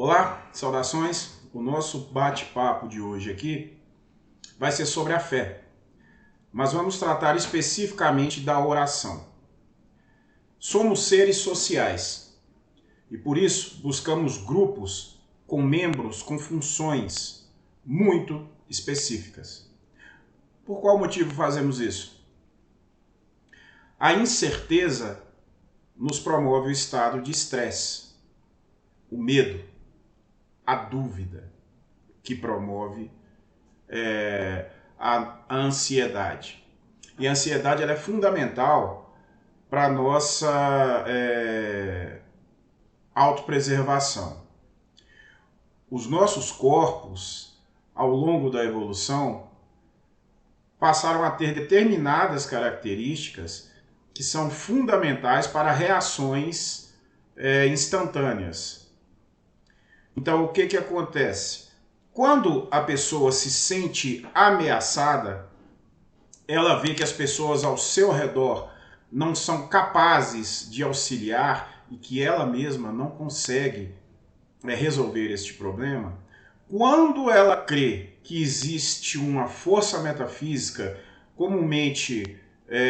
Olá, saudações! O nosso bate-papo de hoje aqui vai ser sobre a fé, mas vamos tratar especificamente da oração. Somos seres sociais e por isso buscamos grupos com membros com funções muito específicas. Por qual motivo fazemos isso? A incerteza nos promove o estado de estresse, o medo, a dúvida, que promove a ansiedade. E a ansiedade ela é fundamental para a nossa autopreservação. Os nossos corpos, ao longo da evolução, passaram a ter determinadas características que são fundamentais para reações instantâneas. Então, o que acontece? Quando a pessoa se sente ameaçada, ela vê que as pessoas ao seu redor não são capazes de auxiliar e que ela mesma não consegue resolver este problema. Quando ela crê que existe uma força metafísica comumente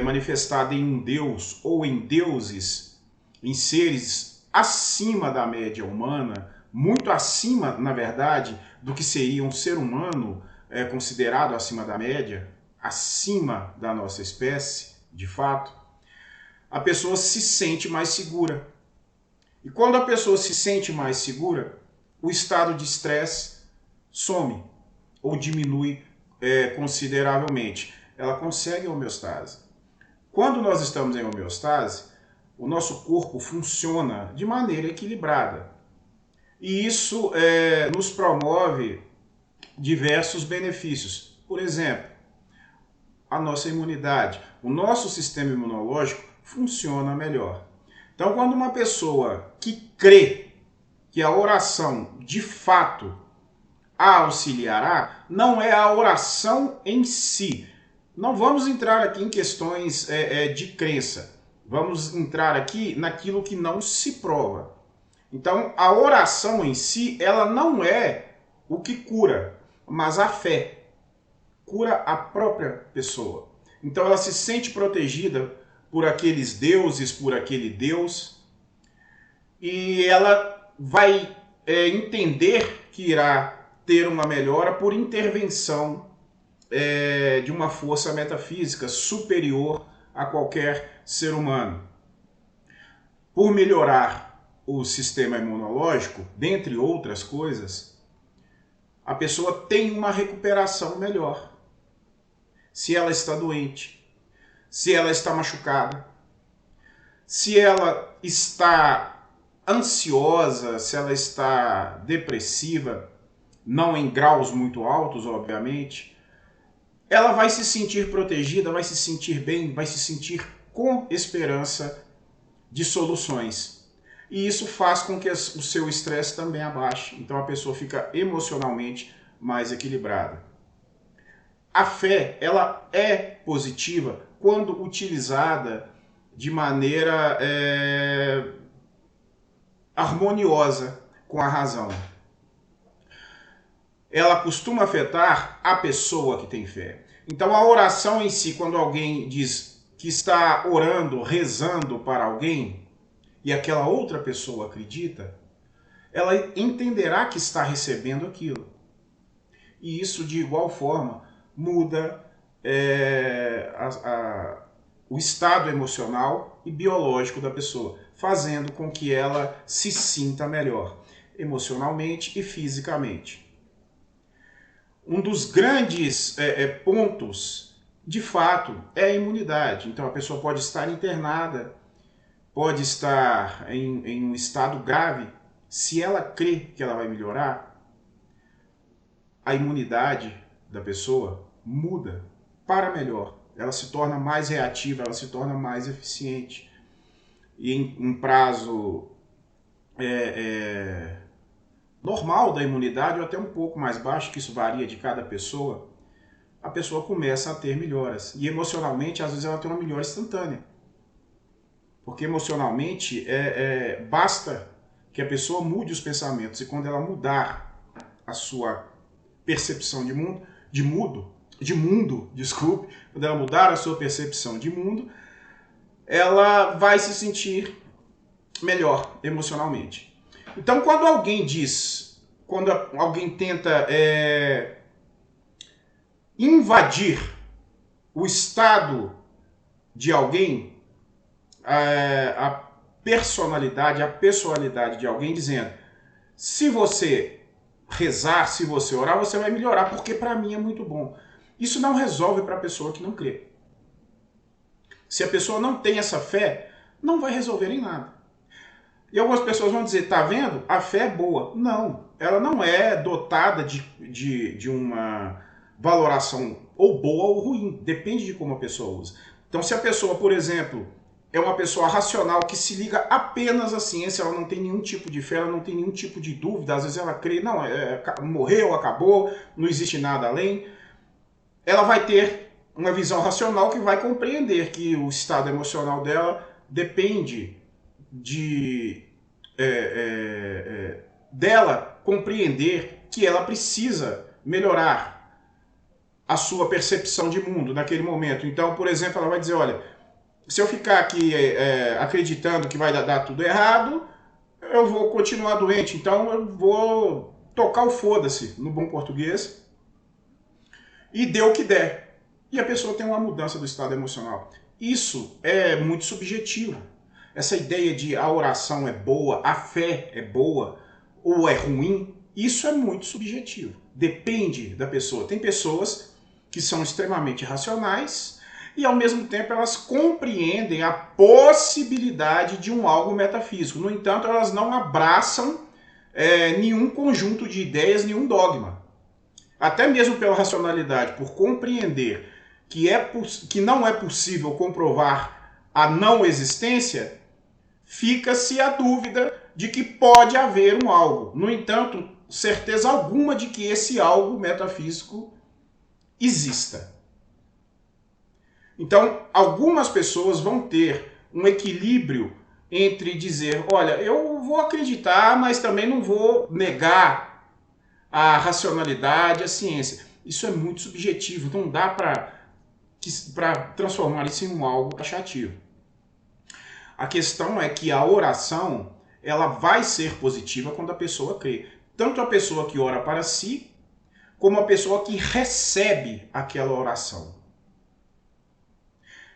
manifestada em um deus ou em deuses, em seres acima da média humana, muito acima, na verdade, do que seria um ser humano considerado acima da média, acima da nossa espécie, de fato, a pessoa se sente mais segura. E quando a pessoa se sente mais segura, o estado de estresse some ou diminui consideravelmente. Ela consegue a homeostase. Quando nós estamos em homeostase, o nosso corpo funciona de maneira equilibrada. E isso nos promove diversos benefícios. Por exemplo, a nossa imunidade. O nosso sistema imunológico funciona melhor. Então, quando uma pessoa que crê que a oração de fato a auxiliará, não é a oração em si. Não vamos entrar aqui em questões de crença. Vamos entrar aqui naquilo que não se prova. Então, a oração em si, ela não é o que cura, mas a fé cura a própria pessoa. Então, ela se sente protegida por aqueles deuses, por aquele Deus, e ela vai entender que irá ter uma melhora por intervenção de uma força metafísica superior a qualquer ser humano. Por melhorar o sistema imunológico, dentre outras coisas, a pessoa tem uma recuperação melhor. Se ela está doente, se ela está machucada, se ela está ansiosa, se ela está depressiva, não em graus muito altos, obviamente, ela vai se sentir protegida, vai se sentir bem, vai se sentir com esperança de soluções. E isso faz com que o seu estresse também abaixe. Então a pessoa fica emocionalmente mais equilibrada. A fé, ela é positiva quando utilizada de maneira harmoniosa com a razão. Ela costuma afetar a pessoa que tem fé. Então a oração em si, quando alguém diz que está orando, rezando para alguém, e aquela outra pessoa acredita, ela entenderá que está recebendo aquilo. E isso, de igual forma, muda o estado emocional e biológico da pessoa, fazendo com que ela se sinta melhor, emocionalmente e fisicamente. Um dos grandes pontos, de fato, é a imunidade. Então a pessoa pode estar internada, pode estar em um estado grave, se ela crê que ela vai melhorar, a imunidade da pessoa muda para melhor. Ela se torna mais reativa, ela se torna mais eficiente. E em um prazo normal da imunidade, ou até um pouco mais baixo, que isso varia de cada pessoa, a pessoa começa a ter melhoras. E emocionalmente, às vezes, ela tem uma melhora instantânea. Porque emocionalmente basta que a pessoa mude os pensamentos. E quando ela mudar a sua percepção de mundo, desculpe, quando ela mudar a sua percepção de mundo, ela vai se sentir melhor emocionalmente. Então, quando alguém tenta invadir o estado de alguém, a personalidade, a pessoalidade de alguém, dizendo: se você rezar, se você orar, você vai melhorar, porque para mim é muito bom. Isso não resolve para a pessoa que não crê. Se a pessoa não tem essa fé, não vai resolver em nada. E algumas pessoas vão dizer: tá vendo? A fé é boa. Não, ela não é dotada de uma valoração ou boa ou ruim. Depende de como a pessoa usa. Então, se a pessoa, por exemplo, é uma pessoa racional que se liga apenas à ciência, ela não tem nenhum tipo de fé, ela não tem nenhum tipo de dúvida, às vezes ela crê, não, morreu, acabou, não existe nada além, ela vai ter uma visão racional que vai compreender que o estado emocional dela depende dela compreender que ela precisa melhorar a sua percepção de mundo naquele momento. Então, por exemplo, ela vai dizer: olha, se eu ficar aqui acreditando que vai dar tudo errado, eu vou continuar doente, então eu vou tocar o foda-se, no bom português, e dê o que der. E a pessoa tem uma mudança do estado emocional. Isso é muito subjetivo. Essa ideia de a oração é boa, a fé é boa ou é ruim, isso é muito subjetivo. Depende da pessoa. Tem pessoas que são extremamente racionais e, ao mesmo tempo, elas compreendem a possibilidade de um algo metafísico. No entanto, elas não abraçam nenhum conjunto de ideias, nenhum dogma. Até mesmo pela racionalidade, por compreender que não é possível comprovar a não existência, fica-se a dúvida de que pode haver um algo. No entanto, certeza alguma de que esse algo metafísico exista. Então, algumas pessoas vão ter um equilíbrio entre dizer: olha, eu vou acreditar, mas também não vou negar a racionalidade, a ciência. Isso é muito subjetivo, não dá para transformar isso em algo taxativo. A questão é que a oração, ela vai ser positiva quando a pessoa crê. Tanto a pessoa que ora para si, como a pessoa que recebe aquela oração.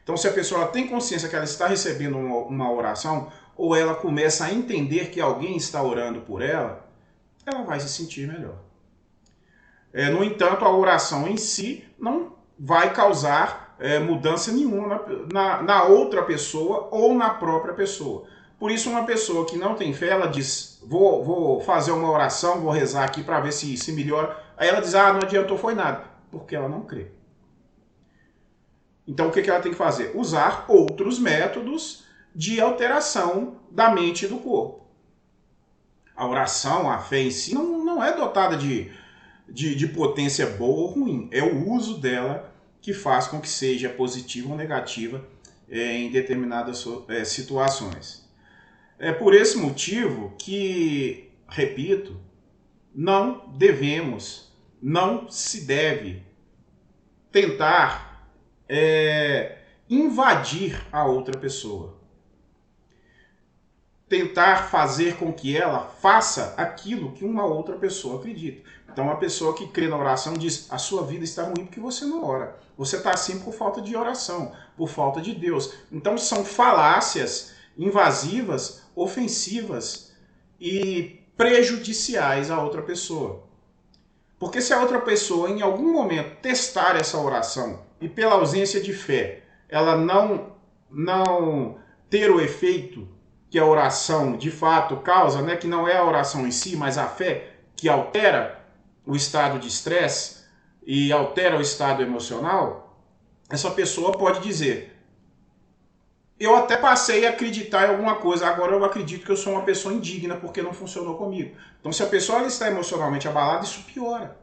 Então, se a pessoa tem consciência que ela está recebendo uma oração, ou ela começa a entender que alguém está orando por ela, ela vai se sentir melhor. No entanto, a oração em si não vai causar mudança nenhuma na outra pessoa ou na própria pessoa. Por isso, uma pessoa que não tem fé, ela diz: vou fazer uma oração, vou rezar aqui para ver se melhora. Aí ela diz: não adiantou, foi nada. Porque ela não crê. Então, o que ela tem que fazer? Usar outros métodos de alteração da mente e do corpo. A oração, a fé em si, não é dotada de potência boa ou ruim. É o uso dela que faz com que seja positiva ou negativa em determinadas situações. É por esse motivo que, repito, não se deve tentar invadir a outra pessoa. Tentar fazer com que ela faça aquilo que uma outra pessoa acredita. Então, a pessoa que crê na oração diz: a sua vida está ruim porque você não ora. Você está assim por falta de oração, por falta de Deus. Então, são falácias invasivas, ofensivas e prejudiciais à outra pessoa. Porque se a outra pessoa, em algum momento, testar essa oração e pela ausência de fé, ela não ter o efeito que a oração de fato causa, né, que não é a oração em si, mas a fé que altera o estado de estresse e altera o estado emocional, essa pessoa pode dizer: eu até passei a acreditar em alguma coisa, agora eu acredito que eu sou uma pessoa indigna porque não funcionou comigo. Então, se a pessoa está emocionalmente abalada, isso piora.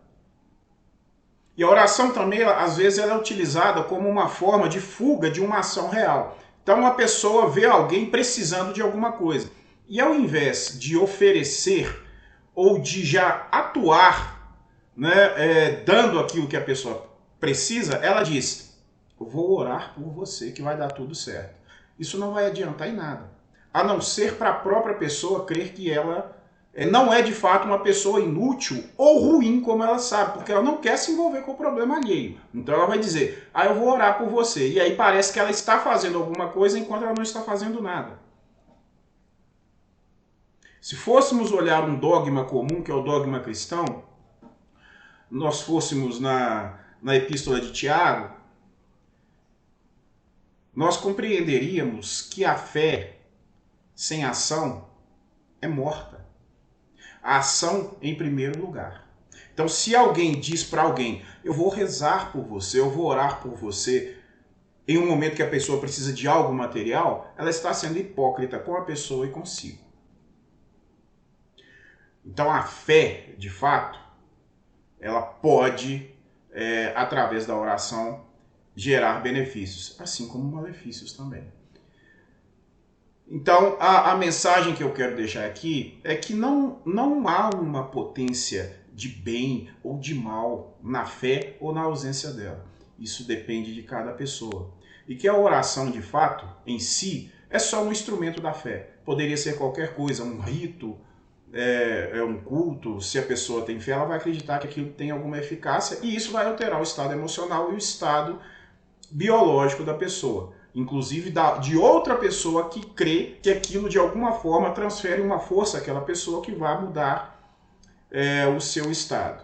E a oração também, às vezes, ela é utilizada como uma forma de fuga de uma ação real. Então, uma pessoa vê alguém precisando de alguma coisa. E ao invés de oferecer ou de já atuar, né, dando aquilo que a pessoa precisa, ela diz: eu vou orar por você que vai dar tudo certo. Isso não vai adiantar em nada, a não ser para a própria pessoa crer que ela não é de fato uma pessoa inútil ou ruim, como ela sabe, porque ela não quer se envolver com o problema alheio. Então ela vai dizer: eu vou orar por você. E aí parece que ela está fazendo alguma coisa enquanto ela não está fazendo nada. Se fôssemos olhar um dogma comum, que é o dogma cristão, nós fôssemos na epístola de Tiago, nós compreenderíamos que a fé sem ação é morta. A ação em primeiro lugar. Então, se alguém diz para alguém: eu vou rezar por você, eu vou orar por você, em um momento que a pessoa precisa de algo material, ela está sendo hipócrita com a pessoa e consigo. Então, a fé, de fato, ela pode, através da oração, gerar benefícios, assim como malefícios também. Então, a mensagem que eu quero deixar aqui é que não há uma potência de bem ou de mal na fé ou na ausência dela. Isso depende de cada pessoa. E que a oração, de fato, em si, é só um instrumento da fé. Poderia ser qualquer coisa, um rito, um culto. Se a pessoa tem fé, ela vai acreditar que aquilo tem alguma eficácia e isso vai alterar o estado emocional e o estado biológico da pessoa. Inclusive de outra pessoa que crê que aquilo de alguma forma transfere uma força àquela pessoa que vai mudar o seu estado.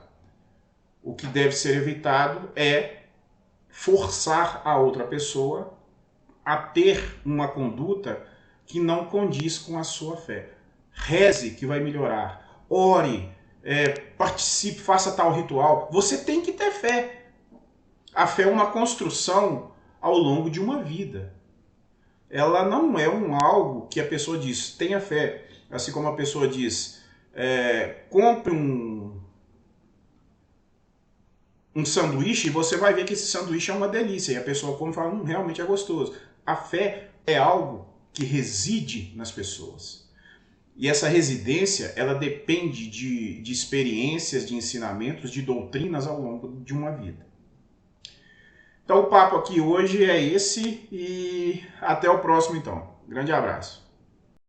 O que deve ser evitado é forçar a outra pessoa a ter uma conduta que não condiz com a sua fé. Reze que vai melhorar. Ore, participe, faça tal ritual. Você tem que ter fé. A fé é uma construção ao longo de uma vida. Ela não é algo que a pessoa diz: tenha fé. Assim como a pessoa diz: compre um sanduíche e você vai ver que esse sanduíche é uma delícia. E a pessoa come e fala: realmente é gostoso. A fé é algo que reside nas pessoas. E essa residência, ela depende de experiências, de ensinamentos, de doutrinas ao longo de uma vida. Então o papo aqui hoje é esse e até o próximo então. Grande abraço.